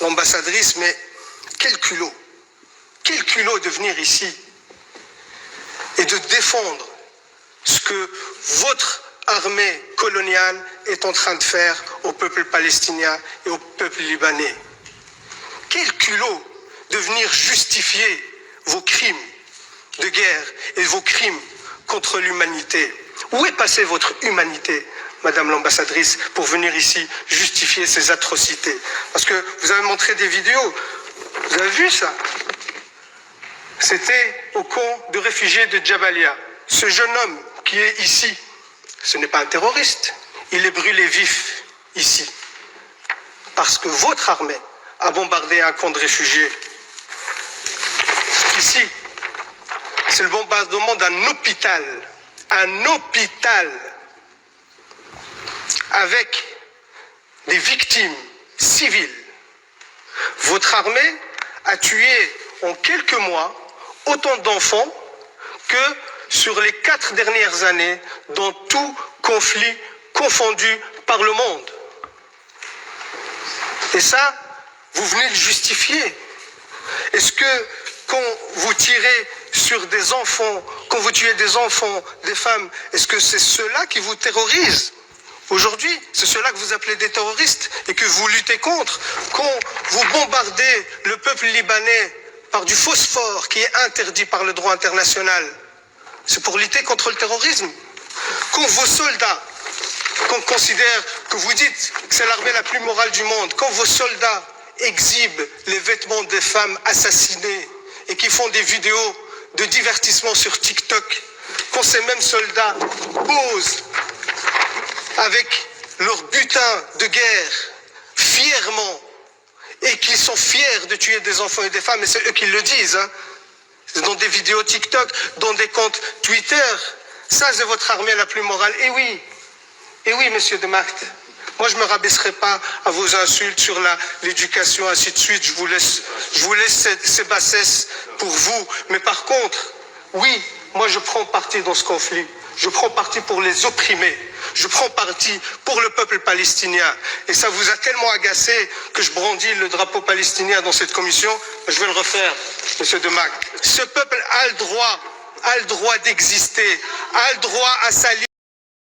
l'ambassadrice, mais quel culot de venir ici et de défendre ce que votre armée coloniale est en train de faire au peuple palestinien et au peuple libanais. Quel culot de venir justifier vos crimes de guerre et vos crimes contre l'humanité. Où est passée votre humanité, Madame l'ambassadrice, pour venir ici justifier ces atrocités? Parce que vous avez montré des vidéos, vous avez vu ça? C'était au camp de réfugiés de Jabalia. Ce jeune homme qui est ici, ce n'est pas un terroriste, il est brûlé vif ici. Parce que votre armée a bombardé un camp de réfugiés. Ici, c'est le bombardement d'un hôpital. Un hôpital avec des victimes civiles. Votre armée a tué en quelques mois autant d'enfants que sur les 4 dernières années dans tout conflit confondu par le monde. Et ça, vous venez le justifier. Est-ce que quand vous tirez sur des enfants, quand vous tuez des enfants, des femmes, est-ce que c'est ceux-là qui vous terrorisent? Aujourd'hui, c'est ceux-là que vous appelez des terroristes et que vous luttez contre. Quand vous bombardez le peuple libanais par du phosphore qui est interdit par le droit international, c'est pour lutter contre le terrorisme. Quand vos soldats, qu'on considère, que vous dites que c'est l'armée la plus morale du monde, quand vos soldats exhibent les vêtements des femmes assassinées et qui font des vidéos de divertissement sur TikTok, quand ces mêmes soldats posent avec leur butin de guerre fièrement et qu'ils sont fiers de tuer des enfants et des femmes, et c'est eux qui le disent, hein, dans des vidéos TikTok, dans des comptes Twitter, ça c'est votre armée la plus morale. Et oui, monsieur de Macht, moi je ne me rabaisserai pas à vos insultes sur l'éducation, ainsi de suite, je vous laisse ces bassesses pour vous. Mais par contre, oui, moi je prends parti dans ce conflit. Je prends parti pour les opprimés. Je prends parti pour le peuple palestinien. Et ça vous a tellement agacé que je brandis le drapeau palestinien dans cette commission. Je vais le refaire, monsieur de Macht. Ce peuple a le droit d'exister, a le droit à sa